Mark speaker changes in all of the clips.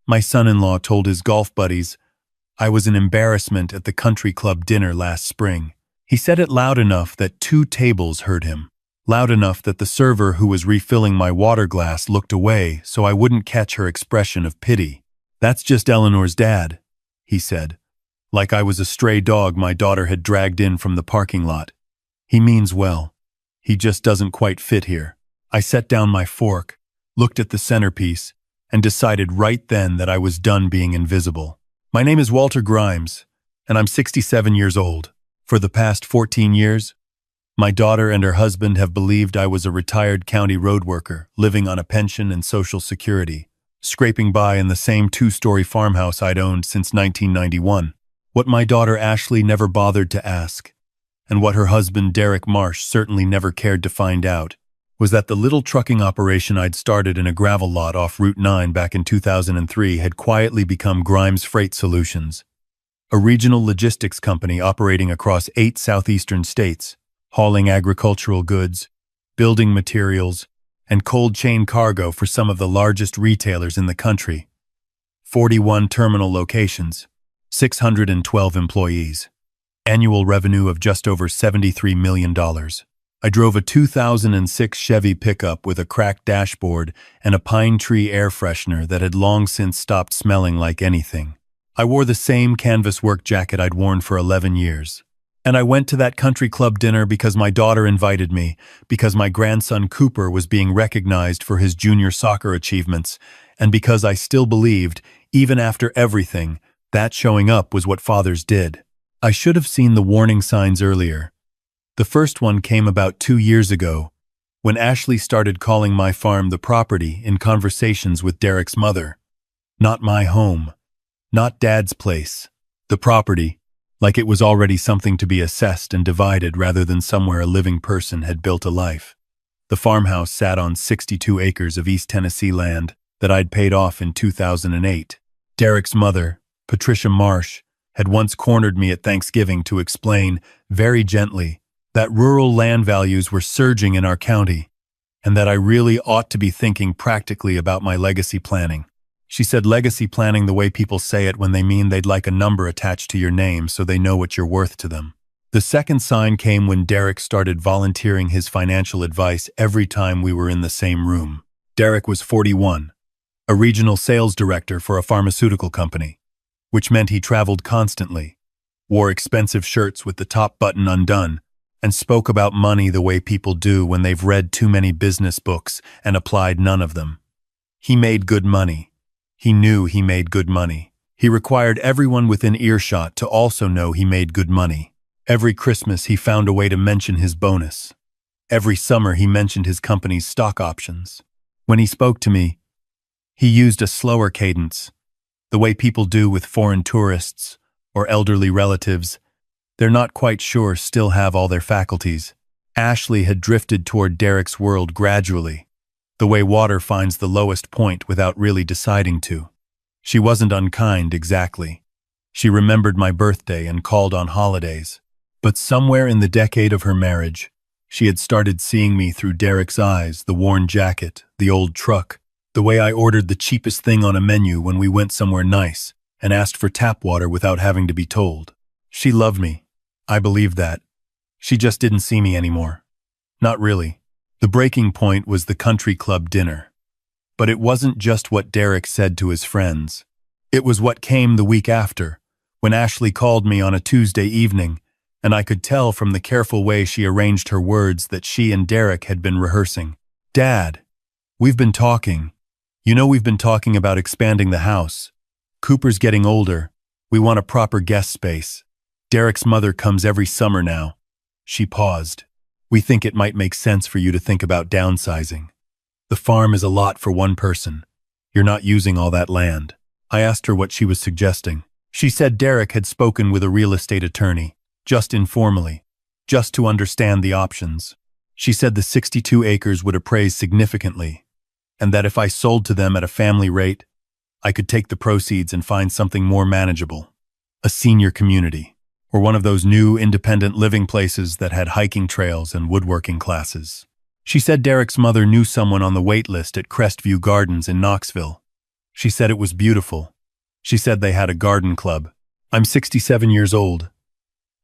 Speaker 1: My son-in-law told his golf buddies I was an embarrassment at the country club dinner last spring. He said it loud enough that 2 tables heard him. Loud enough that the server who was refilling my water glass looked away so I wouldn't catch her expression of pity. "That's just Eleanor's dad," he said, like I was a stray dog my daughter had dragged in from the parking lot. "He means well. He just doesn't quite fit here." I set down my fork, looked at the centerpiece, and decided right then that I was done being invisible. My name is Walter Grimes, and I'm 67 years old. For the past 14 years, my daughter and her husband have believed I was a retired county road worker, living on a pension and Social Security, scraping by in the same 2-story farmhouse I'd owned since 1991. What my daughter Ashley never bothered to ask, and what her husband Derek Marsh certainly never cared to find out, was that the little trucking operation I'd started in a gravel lot off Route 9 back in 2003 had quietly become Grimes Freight Solutions, a regional logistics company operating across 8 southeastern states, hauling agricultural goods, building materials, and cold chain cargo for some of the largest retailers in the country. 41 terminal locations, 612 employees, annual revenue of just over $73 million. I drove a 2006 Chevy pickup with a cracked dashboard and a pine tree air freshener that had long since stopped smelling like anything. I wore the same canvas work jacket I'd worn for 11 years. And I went to that country club dinner because my daughter invited me, because my grandson Cooper was being recognized for his junior soccer achievements, and because I still believed, even after everything, that showing up was what fathers did. I should have seen the warning signs earlier. The first one came about 2 years ago, when Ashley started calling my farm the property in conversations with Derek's mother. Not my home. Not Dad's place. The property. Like it was already something to be assessed and divided rather than somewhere a living person had built a life. The farmhouse sat on 62 acres of East Tennessee land that I'd paid off in 2008. Derek's mother, Patricia Marsh, had once cornered me at Thanksgiving to explain, very gently, that rural land values were surging in our county, and that I really ought to be thinking practically about my legacy planning. She said legacy planning the way people say it when they mean they'd like a number attached to your name so they know what you're worth to them. The second sign came when Derek started volunteering his financial advice every time we were in the same room. Derek was 41, a regional sales director for a pharmaceutical company, which meant he traveled constantly, wore expensive shirts with the top button undone, and spoke about money the way people do when they've read too many business books and applied none of them. He made good money. He knew he made good money. He required everyone within earshot to also know he made good money. Every Christmas he found a way to mention his bonus. Every summer he mentioned his company's stock options. When he spoke to me, he used a slower cadence, the way people do with foreign tourists or elderly relatives they're not quite sure still have all their faculties. Ashley had drifted toward Derek's world gradually, the way water finds the lowest point without really deciding to. She wasn't unkind exactly. She remembered my birthday and called on holidays. But somewhere in the decade of her marriage, she had started seeing me through Derek's eyes, the worn jacket, the old truck, the way I ordered the cheapest thing on a menu when we went somewhere nice and asked for tap water without having to be told. She loved me. I believed that. She just didn't see me anymore. Not really. The breaking point was the country club dinner. But it wasn't just what Derek said to his friends. It was what came the week after, when Ashley called me on a Tuesday evening, and I could tell from the careful way she arranged her words that she and Derek had been rehearsing. "Dad, we've been talking. We've been talking about expanding the house. Cooper's getting older. We want a proper guest space. Derek's mother comes every summer now." She paused. "We think it might make sense for you to think about downsizing. The farm is a lot for one person. You're not using all that land." I asked her what she was suggesting. She said Derek had spoken with a real estate attorney, just informally, just to understand the options. She said the 62 acres would appraise significantly, and that if I sold to them at a family rate, I could take the proceeds and find something more manageable. A senior community. Or one of those new independent living places that had hiking trails and woodworking classes. She said Derek's mother knew someone on the wait list at Crestview Gardens in Knoxville. She said it was beautiful. She said they had a garden club. I'm 67 years old.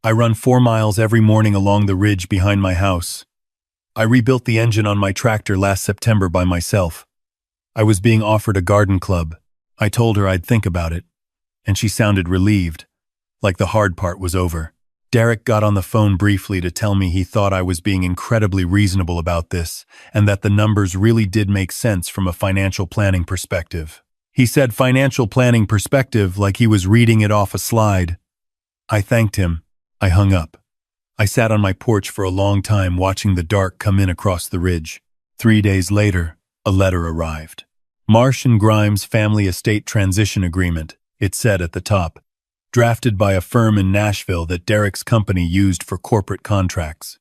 Speaker 1: I run 4 miles every morning along the ridge behind my house. I rebuilt the engine on my tractor last September by myself. I was being offered a garden club. I told her I'd think about it, and she sounded relieved, like the hard part was over. Derek got on the phone briefly to tell me he thought I was being incredibly reasonable about this, and that the numbers really did make sense from a financial planning perspective. He said financial planning perspective like he was reading it off a slide. I thanked him. I hung up. I sat on my porch for a long time watching the dark come in across the ridge. 3 days later, a letter arrived. Marsh and Grimes Family Estate Transition Agreement, it said at the top, drafted by a firm in Nashville that Derek's company used for corporate contracts.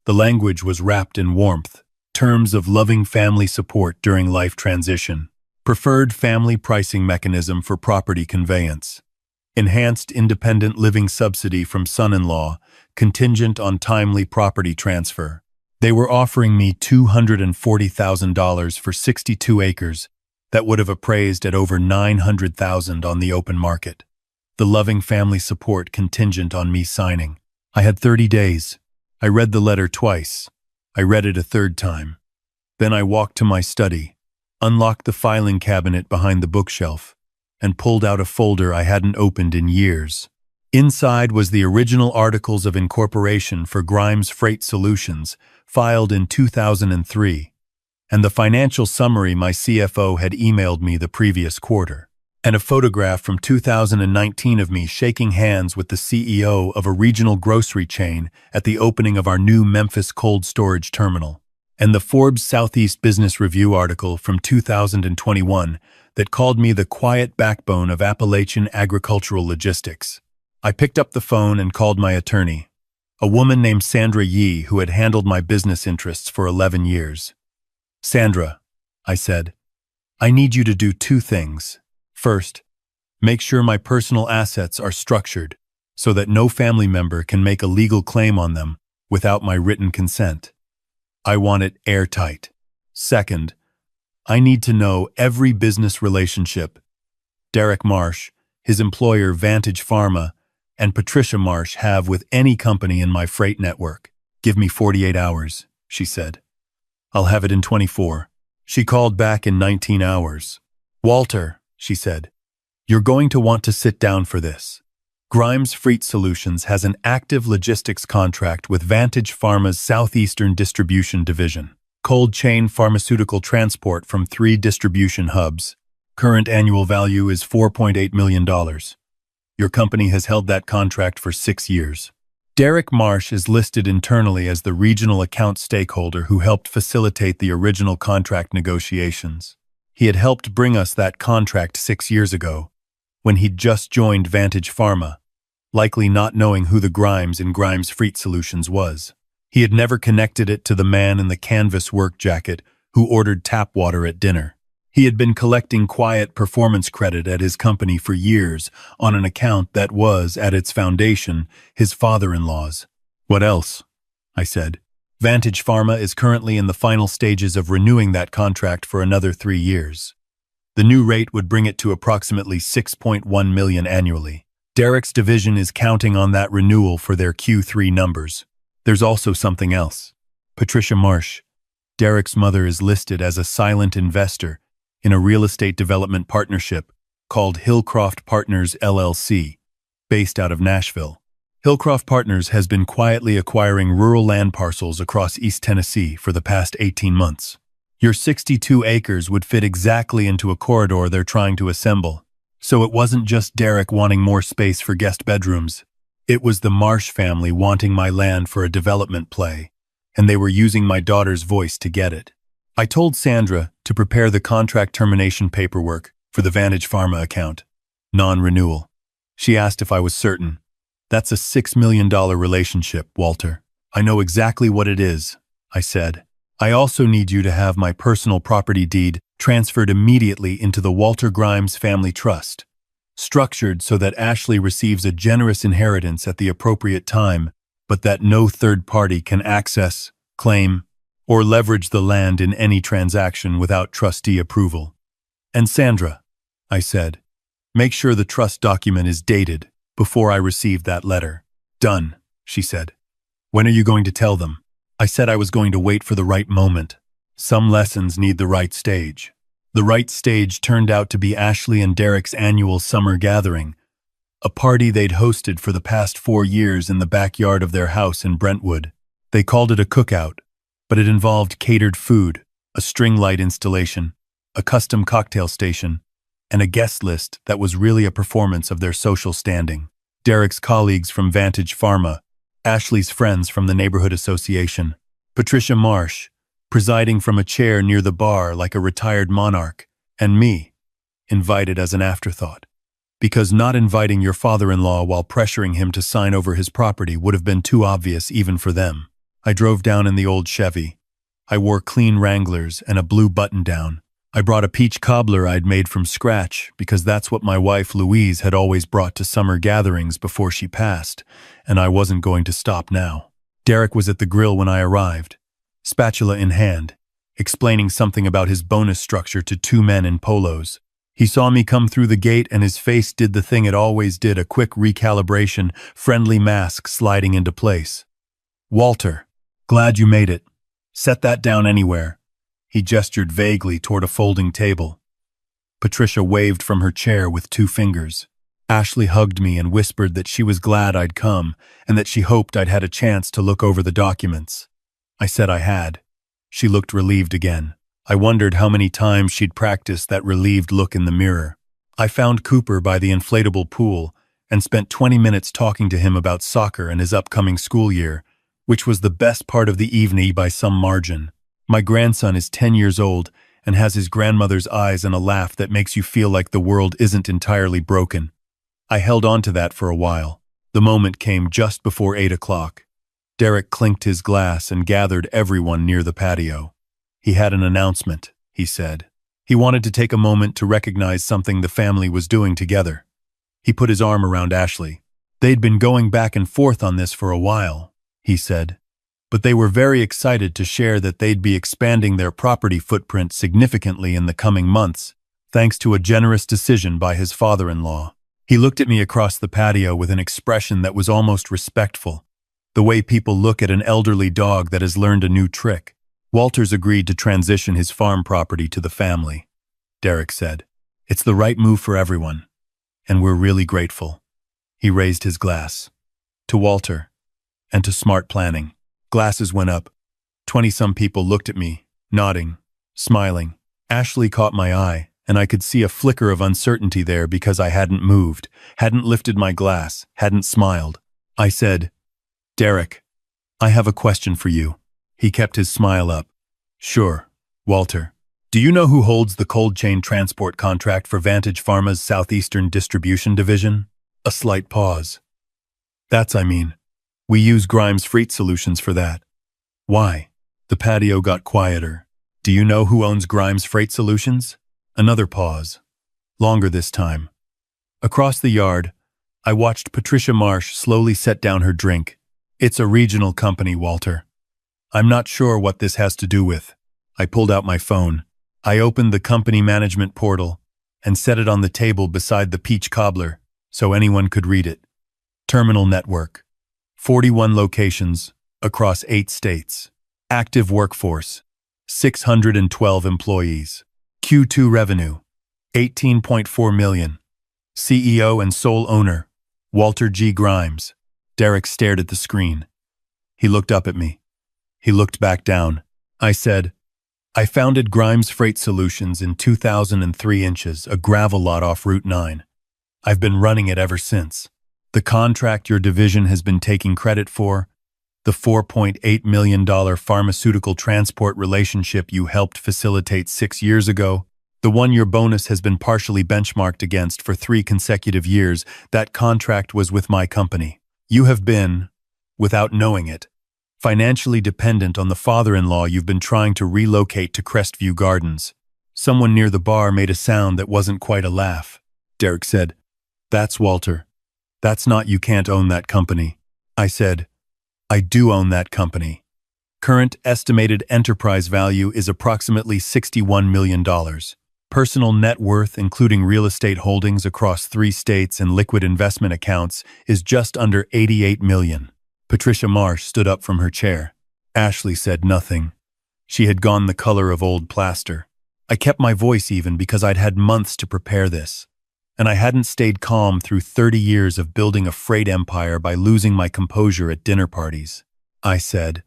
Speaker 1: The language was wrapped in warmth, terms of loving family support during life transition, preferred family pricing mechanism for property conveyance, enhanced independent living subsidy from son-in-law, contingent on timely property transfer. They were offering me $240,000 for 62 acres that would have appraised at over $900,000 on the open market. The loving family support contingent on me signing. I had 30 days. I read the letter twice. I read it a third time. Then I walked to my study, unlocked the filing cabinet behind the bookshelf, and pulled out a folder I hadn't opened in years. Inside was the original Articles of Incorporation for Grimes Freight Solutions, filed in 2003, and the financial summary my CFO had emailed me the previous quarter, and a photograph from 2019 of me shaking hands with the CEO of a regional grocery chain at the opening of our new Memphis cold storage terminal, and the Forbes Southeast Business Review article from 2021 that called me the quiet backbone of Appalachian agricultural logistics. I picked up the phone and called my attorney, a woman named Sandra Yee who had handled my business interests for 11 years. Sandra, I said, I need you to do 2 things. First, make sure my personal assets are structured so that no family member can make a legal claim on them without my written consent. I want it airtight. Second, I need to know every business relationship Derek Marsh, his employer Vantage Pharma, and Patricia Marsh have with any company in my freight network. Give me 48 hours, she said. I'll have it in 24. She called back in 19 hours. Walter, she said, you're going to want to sit down for this. Grimes Freight Solutions has an active logistics contract with Vantage Pharma's Southeastern Distribution Division. Cold chain pharmaceutical transport from 3 distribution hubs. Current annual value is $4.8 million. Your company has held that contract for 6 years. Derek Marsh is listed internally as the regional account stakeholder who helped facilitate the original contract negotiations. He had helped bring us that contract 6 years ago, when he'd just joined Vantage Pharma, likely not knowing who the Grimes in Grimes Freight Solutions was. He had never connected it to the man in the canvas work jacket who ordered tap water at dinner. He had been collecting quiet performance credit at his company for years on an account that was, at its foundation, his father-in-law's. What else? I said. Vantage Pharma is currently in the final stages of renewing that contract for another 3 years. The new rate would bring it to approximately $6.1 million annually. Derek's division is counting on that renewal for their Q3 numbers. There's also something else. Patricia Marsh, Derek's mother, is listed as a silent investor in a real estate development partnership called Hillcroft Partners LLC, based out of Nashville. Hillcroft Partners has been quietly acquiring rural land parcels across East Tennessee for the past 18 months. Your 62 acres would fit exactly into a corridor they're trying to assemble. So it wasn't just Derek wanting more space for guest bedrooms. It was the Marsh family wanting my land for a development play, and they were using my daughter's voice to get it. I told Sandra to prepare the contract termination paperwork for the Vantage Pharma account. Non-renewal. She asked if I was certain. That's a $6 million relationship, Walter. I know exactly what it is, I said. I also need you to have my personal property deed transferred immediately into the Walter Grimes Family Trust, structured so that Ashley receives a generous inheritance at the appropriate time, but that no third party can access, claim, or leverage the land in any transaction without trustee approval. And Sandra, I said. Make sure the trust document is dated before I receive that letter. Done, she said. When are you going to tell them? I said I was going to wait for the right moment. Some lessons need the right stage. The right stage turned out to be Ashley and Derek's annual summer gathering, a party they'd hosted for the past 4 years in the backyard of their house in Brentwood. They called it a cookout, but it involved catered food, a string light installation, a custom cocktail station, and a guest list that was really a performance of their social standing. Derek's colleagues from Vantage Pharma, Ashley's friends from the neighborhood association, Patricia Marsh, presiding from a chair near the bar like a retired monarch, and me, invited as an afterthought. Because not inviting your father-in-law while pressuring him to sign over his property would have been too obvious even for them. I drove down in the old Chevy. I wore clean Wranglers and a blue button-down. I brought a peach cobbler I'd made from scratch because that's what my wife Louise had always brought to summer gatherings before she passed, and I wasn't going to stop now. Derek was at the grill when I arrived, spatula in hand, explaining something about his bonus structure to 2 men in polos. He saw me come through the gate and his face did the thing it always did, a quick recalibration, friendly mask sliding into place. Walter, glad you made it. Set that down anywhere. He gestured vaguely toward a folding table. Patricia waved from her chair with 2 fingers. Ashley hugged me and whispered that she was glad I'd come and that she hoped I'd had a chance to look over the documents. I said I had. She looked relieved again. I wondered how many times she'd practiced that relieved look in the mirror. I found Cooper by the inflatable pool and spent 20 minutes talking to him about soccer and his upcoming school year, which was the best part of the evening by some margin. My grandson is 10 years old and has his grandmother's eyes and a laugh that makes you feel like the world isn't entirely broken. I held on to that for a while. The moment came just before 8 o'clock. Derek clinked his glass and gathered everyone near the patio. He had an announcement, he said. He wanted to take a moment to recognize something the family was doing together. He put his arm around Ashley. They'd been going back and forth on this for a while, he said. But they were very excited to share that they'd be expanding their property footprint significantly in the coming months, thanks to a generous decision by his father-in-law. He looked at me across the patio with an expression that was almost respectful, the way people look at an elderly dog that has learned a new trick. Walter's agreed to transition his farm property to the family, Derek said. It's the right move for everyone, and we're really grateful. He raised his glass. To Walter, and to smart planning. Glasses went up. 20-some people looked at me, nodding, smiling. Ashley caught my eye, and I could see a flicker of uncertainty there because I hadn't moved, hadn't lifted my glass, hadn't smiled. I said, Derek, I have a question for you. He kept his smile up. Sure, Walter. Do you know who holds the cold chain transport contract for Vantage Pharma's Southeastern Distribution Division? A slight pause. I mean. We use Grimes Freight Solutions for that. Why? The patio got quieter. Do you know who owns Grimes Freight Solutions? Another pause. Longer this time. Across the yard, I watched Patricia Marsh slowly set down her drink. It's a regional company, Walter. I'm not sure what this has to do with. I pulled out my phone. I opened the company management portal and set it on the table beside the peach cobbler so anyone could read it. Terminal network. 41 locations across 8 states. Active workforce, 612 employees. Q2 revenue, $18.4 million. CEO and sole owner, Walter G. Grimes. Derek stared at the screen. He looked up at me. He looked back down. I said, I founded Grimes Freight Solutions in 2003 inches, a gravel lot off Route 9. I've been running it ever since. The contract your division has been taking credit for, the $4.8 million pharmaceutical transport relationship you helped facilitate 6 years ago, the one your bonus has been partially benchmarked against for 3 consecutive years, that contract was with my company. You have been, without knowing it, financially dependent on the father-in-law you've been trying to relocate to Crestview Gardens. Someone near the bar made a sound that wasn't quite a laugh. Derek said, That's Walter. That's not you can't own that company. I said, I do own that company. Current estimated enterprise value is approximately $61 million. Personal net worth, including real estate holdings across 3 states and liquid investment accounts, is just under 88 million. Patricia Marsh stood up from her chair. Ashley said nothing. She had gone the color of old plaster. I kept my voice even because I'd had months to prepare this. And I hadn't stayed calm through 30 years of building a freight empire by losing my composure at dinner parties. I said,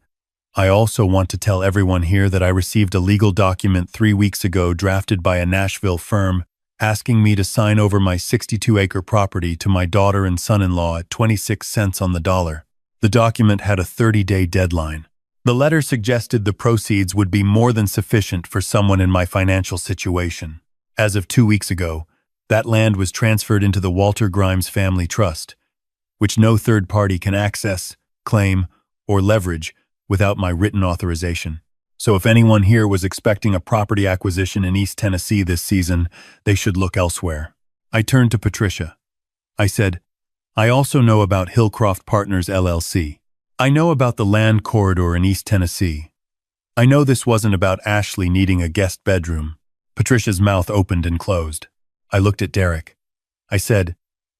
Speaker 1: I also want to tell everyone here that I received a legal document 3 weeks ago drafted by a Nashville firm asking me to sign over my 62-acre property to my daughter and son-in-law at 26 cents on the dollar. The document had a 30-day deadline. The letter suggested the proceeds would be more than sufficient for someone in my financial situation. As of 2 weeks ago, that land was transferred into the Walter Grimes Family Trust, which no third party can access, claim, or leverage without my written authorization. So if anyone here was expecting a property acquisition in East Tennessee this season, they should look elsewhere. I turned to Patricia. I said, I also know about Hillcroft Partners LLC. I know about the land corridor in East Tennessee. I know this wasn't about Ashley needing a guest bedroom. Patricia's mouth opened and closed. I looked at Derek. I said,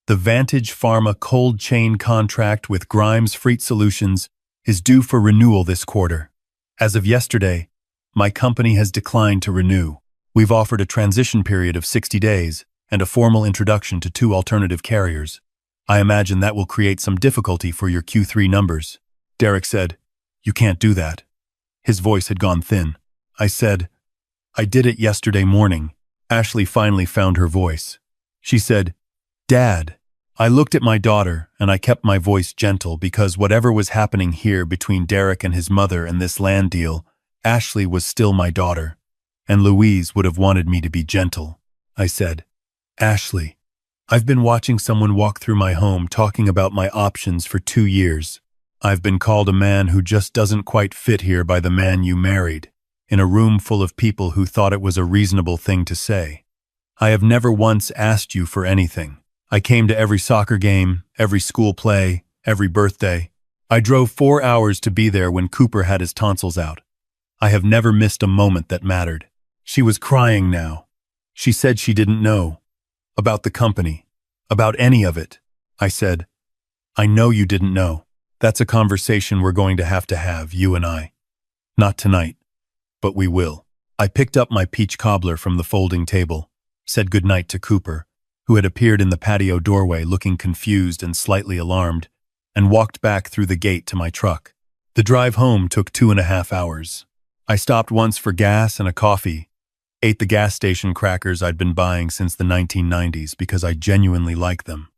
Speaker 1: the Vantage Pharma cold chain contract with Grimes Freight Solutions is due for renewal this quarter. As of yesterday, my company has declined to renew. We've offered a transition period of 60 days and a formal introduction to 2 alternative carriers. I imagine that will create some difficulty for your Q3 numbers. Derek said, you can't do that. His voice had gone thin. I said, I did it yesterday morning. Ashley finally found her voice. She said, Dad. I looked at my daughter and I kept my voice gentle because whatever was happening here between Derek and his mother and this land deal, Ashley was still my daughter, and Louise would have wanted me to be gentle. I said, Ashley, I've been watching someone walk through my home talking about my options for 2 years. I've been called a man who just doesn't quite fit here by the man you married, in a room full of people who thought it was a reasonable thing to say. I have never once asked you for anything. I came to every soccer game, every school play, every birthday. I drove 4 hours to be there when Cooper had his tonsils out. I have never missed a moment that mattered. She was crying now. She said she didn't know. About the company. About any of it. I said, I know you didn't know. That's a conversation we're going to have, you and I. Not tonight. But we will. I picked up my peach cobbler from the folding table, said goodnight to Cooper, who had appeared in the patio doorway looking confused and slightly alarmed, and walked back through the gate to my truck. The drive home took 2.5 hours. I stopped once for gas and a coffee, ate the gas station crackers I'd been buying since the 1990s because I genuinely liked them,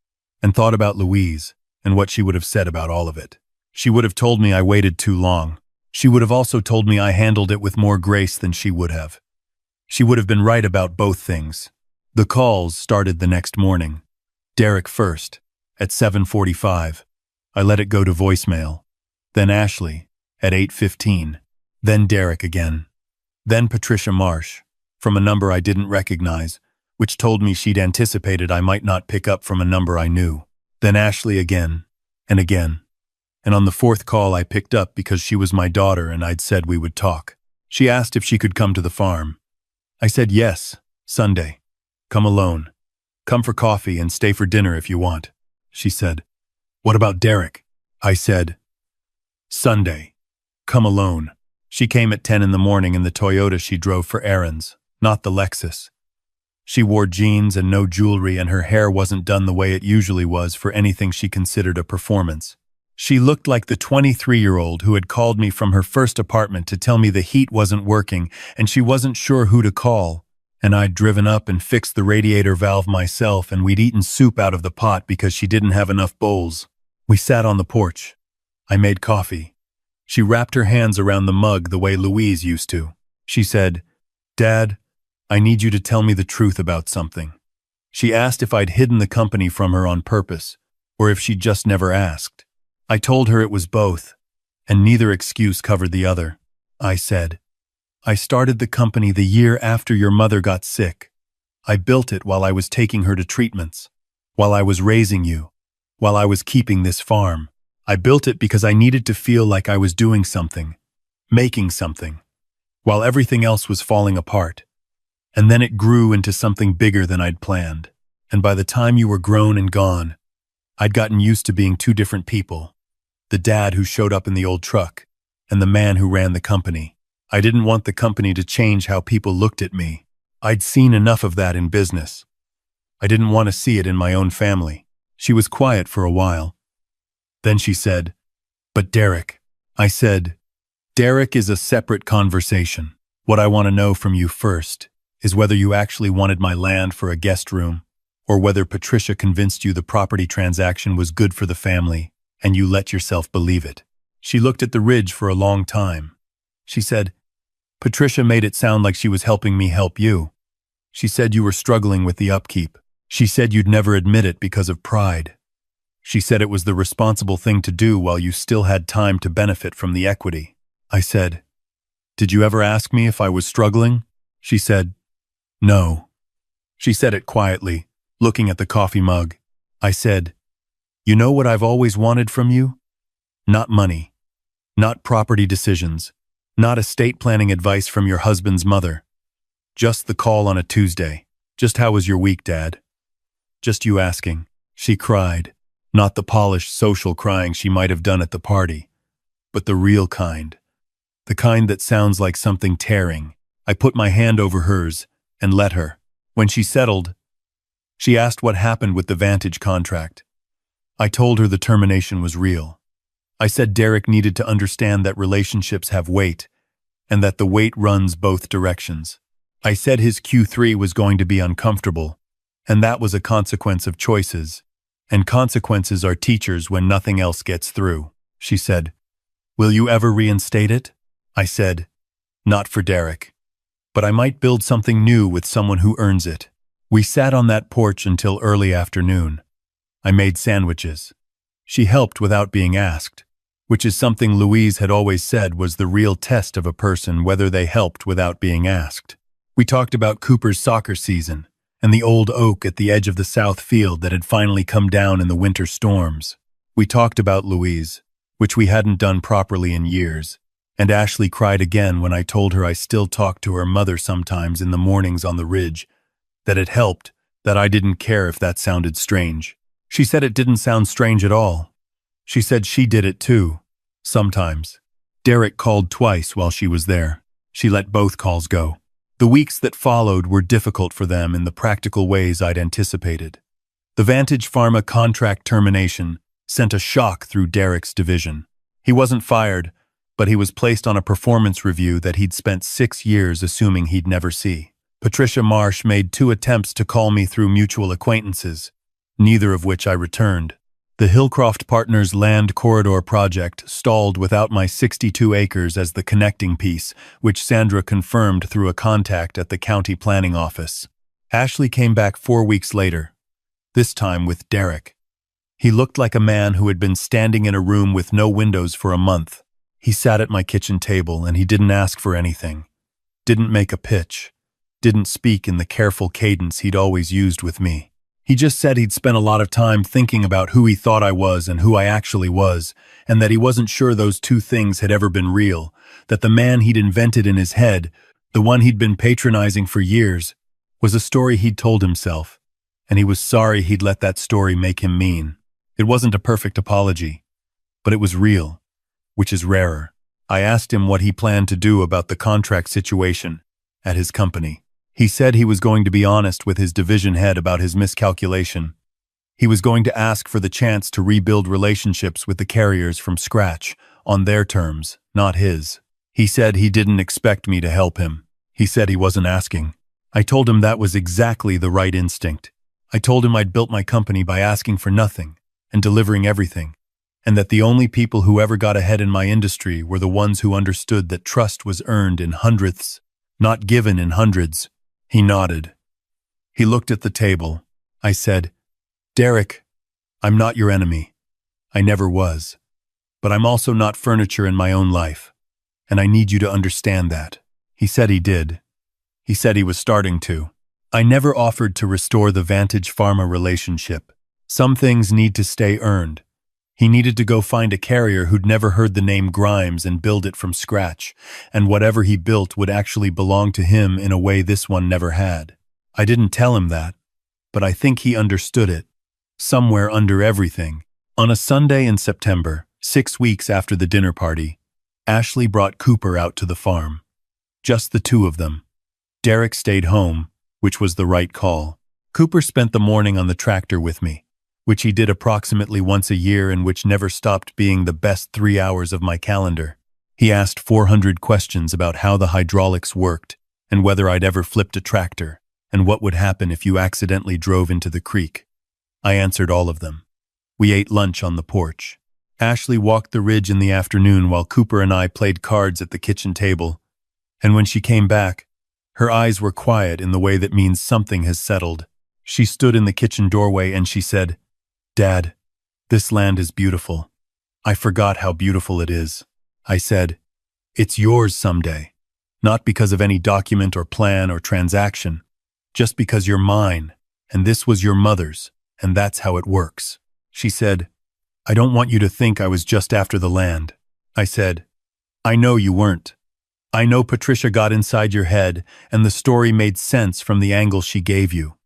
Speaker 1: and thought about Louise and what she would have said about all of it. She would have told me I waited too long. She would have also told me I handled it with more grace than she would have. She would have been right about both things. The calls started the next morning. Derek first, at 7:45. I let it go to voicemail. Then Ashley, at 8:15. Then Derek again. Then Patricia Marsh, from a number I didn't recognize, which told me she'd anticipated I might not pick up from a number I knew. Then Ashley again, and again. And on the 4th call I picked up because she was my daughter and I'd said we would talk. She asked if she could come to the farm. I said yes, Sunday. Come alone. Come for coffee and stay for dinner if you want. She said, what about Derek? I said, Sunday. Come alone. She came at 10 in the morning in the Toyota she drove for errands, not the Lexus. She wore jeans and no jewelry and her hair wasn't done the way it usually was for anything she considered a performance. She looked like the 23-year-old who had called me from her first apartment to tell me the heat wasn't working and she wasn't sure who to call. And I'd driven up and fixed the radiator valve myself and we'd eaten soup out of the pot because she didn't have enough bowls. We sat on the porch. I made coffee. She wrapped her hands around the mug the way Louise used to. She said, Dad, I need you to tell me the truth about something. She asked if I'd hidden the company from her on purpose, or if she'd just never asked. I told her it was both, and neither excuse covered the other. I said, I started the company the year after your mother got sick. I built it while I was taking her to treatments, while I was raising you, while I was keeping this farm. I built it because I needed to feel like I was doing something, making something, while everything else was falling apart. And then it grew into something bigger than I'd planned. And by the time you were grown and gone, I'd gotten used to being two different people. The dad who showed up in the old truck, and the man who ran the company. I didn't want the company to change how people looked at me. I'd seen enough of that in business. I didn't want to see it in my own family. She was quiet for a while. Then she said, "But Derek." I said, "Derek is a separate conversation. What I want to know from you first is whether you actually wanted my land for a guest room, or whether Patricia convinced you the property transaction was good for the family, and you let yourself believe it." She looked at the ridge for a long time. She said, "Patricia made it sound like she was helping me help you. She said you were struggling with the upkeep. She said you'd never admit it because of pride. She said it was the responsible thing to do while you still had time to benefit from the equity." I said, "Did you ever ask me if I was struggling?" She said, "No." She said it quietly, looking at the coffee mug. I said, "You know what I've always wanted from you? Not money, not property decisions, not estate planning advice from your husband's mother. Just the call on a Tuesday. Just how was your week, Dad? Just you asking." She cried, not the polished social crying she might have done at the party, but the real kind. The kind that sounds like something tearing. I put my hand over hers and let her. When she settled, she asked what happened with the Vantage contract. I told her the termination was real. I said Derek needed to understand that relationships have weight, and that the weight runs both directions. I said his Q3 was going to be uncomfortable, and that was a consequence of choices, and consequences are teachers when nothing else gets through. She said, "Will you ever reinstate it?" I said, "Not for Derek, but I might build something new with someone who earns it." We sat on that porch until early afternoon. I made sandwiches. She helped without being asked, which is something Louise had always said was the real test of a person, whether they helped without being asked. We talked about Cooper's soccer season and the old oak at the edge of the south field that had finally come down in the winter storms. We talked about Louise, which we hadn't done properly in years, and Ashley cried again when I told her I still talked to her mother sometimes in the mornings on the ridge, that it helped, that I didn't care if that sounded strange. She said it didn't sound strange at all. She said she did it too, sometimes. Derek called twice while she was there. She let both calls go. The weeks that followed were difficult for them in the practical ways I'd anticipated. The Vantage Pharma contract termination sent a shock through Derek's division. He wasn't fired, but he was placed on a performance review that he'd spent 6 years assuming he'd never see. Patricia Marsh made 2 attempts to call me through mutual acquaintances, neither of which I returned. The Hillcroft Partners Land Corridor project stalled without my 62 acres as the connecting piece, which Sandra confirmed through a contact at the county planning office. Ashley came back 4 weeks later, this time with Derek. He looked like a man who had been standing in a room with no windows for a month. He sat at my kitchen table and he didn't ask for anything, didn't make a pitch, didn't speak in the careful cadence he'd always used with me. He just said he'd spent a lot of time thinking about who he thought I was and who I actually was, and that he wasn't sure those two things had ever been real, that the man he'd invented in his head, the one he'd been patronizing for years, was a story he'd told himself, and he was sorry he'd let that story make him mean. It wasn't a perfect apology, but it was real, which is rarer. I asked him what he planned to do about the contract situation at his company. He said he was going to be honest with his division head about his miscalculation. He was going to ask for the chance to rebuild relationships with the carriers from scratch, on their terms, not his. He said he didn't expect me to help him. He said he wasn't asking. I told him that was exactly the right instinct. I told him I'd built my company by asking for nothing and delivering everything, and that the only people who ever got ahead in my industry were the ones who understood that trust was earned in hundredths, not given in hundreds. He nodded. He looked at the table. I said, "Derek, I'm not your enemy. I never was. But I'm also not furniture in my own life, and I need you to understand that." He said he did. He said he was starting to. I never offered to restore the Vantage Pharma relationship. Some things need to stay earned. He needed to go find a carrier who'd never heard the name Grimes and build it from scratch, and whatever he built would actually belong to him in a way this one never had. I didn't tell him that, but I think he understood it. Somewhere under everything. On a Sunday in September, 6 weeks after the dinner party, Ashley brought Cooper out to the farm. Just the two of them. Derek stayed home, which was the right call. Cooper spent the morning on the tractor with me, which he did approximately once a year and which never stopped being the best 3 hours of my calendar. He asked 400 questions about how the hydraulics worked and whether I'd ever flipped a tractor and what would happen if you accidentally drove into the creek. I answered all of them. We ate lunch on the porch. Ashley walked the ridge in the afternoon while Cooper and I played cards at the kitchen table, and when she came back, her eyes were quiet in the way that means something has settled. She stood in the kitchen doorway and she said, "Dad, this land is beautiful. I forgot how beautiful it is." I said, "It's yours someday, not because of any document or plan or transaction, just because you're mine, and this was your mother's, and that's how it works." She said, "I don't want you to think I was just after the land." I said, "I know you weren't. I know Patricia got inside your head, and the story made sense from the angle she gave you.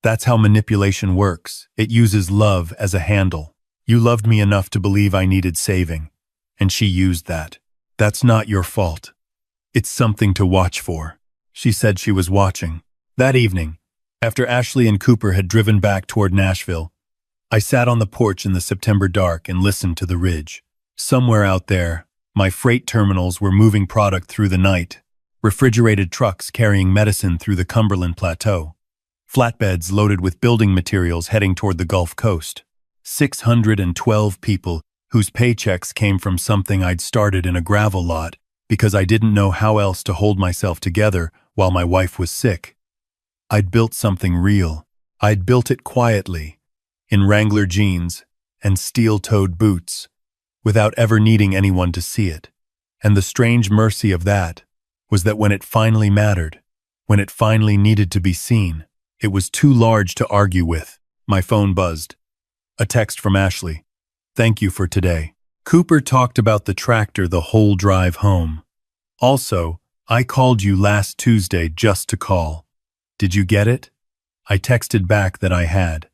Speaker 1: That's how manipulation works. It uses love as a handle. You loved me enough to believe I needed saving, and she used that. That's not your fault. It's something to watch for." She said she was watching. That evening, after Ashley and Cooper had driven back toward Nashville, I sat on the porch in the September dark and listened to the ridge. Somewhere out there, my freight terminals were moving product through the night, refrigerated trucks carrying medicine through the Cumberland Plateau, flatbeds loaded with building materials heading toward the Gulf Coast. 612 people whose paychecks came from something I'd started in a gravel lot because I didn't know how else to hold myself together while my wife was sick. I'd built something real. I'd built it quietly, in Wrangler jeans and steel-toed boots, without ever needing anyone to see it. And the strange mercy of that was that when it finally mattered, when it finally needed to be seen, it was too large to argue with. My phone buzzed. A text from Ashley. "Thank you for today. Cooper talked about the tractor the whole drive home. Also, I called you last Tuesday just to call. Did you get it?" I texted back that I had.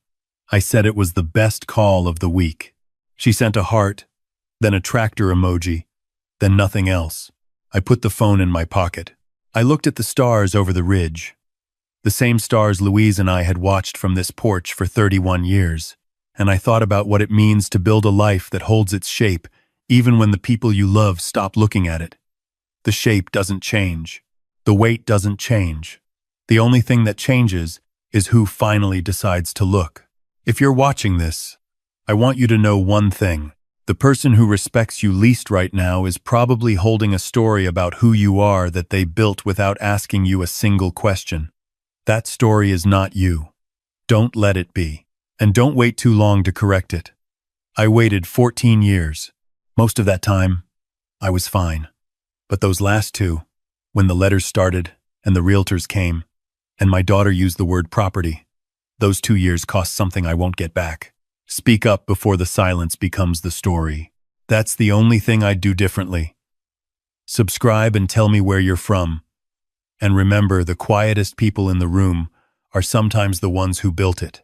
Speaker 1: I said it was the best call of the week. She sent a heart, then a tractor emoji, then nothing else. I put the phone in my pocket. I looked at the stars over the ridge. The same stars Louise and I had watched from this porch for 31 years. And I thought about what it means to build a life that holds its shape even when the people you love stop looking at it. The shape doesn't change. The weight doesn't change. The only thing that changes is who finally decides to look. If you're watching this, I want you to know one thing. The person who respects you least right now is probably holding a story about who you are that they built without asking you a single question. That story is not you. Don't let it be. And don't wait too long to correct it. I waited 14 years. Most of that time, I was fine. But those last two, when the letters started and the realtors came, and my daughter used the word property, those 2 years cost something I won't get back. Speak up before the silence becomes the story. That's the only thing I'd do differently. Subscribe and tell me where you're from. And remember, the quietest people in the room are sometimes the ones who built it.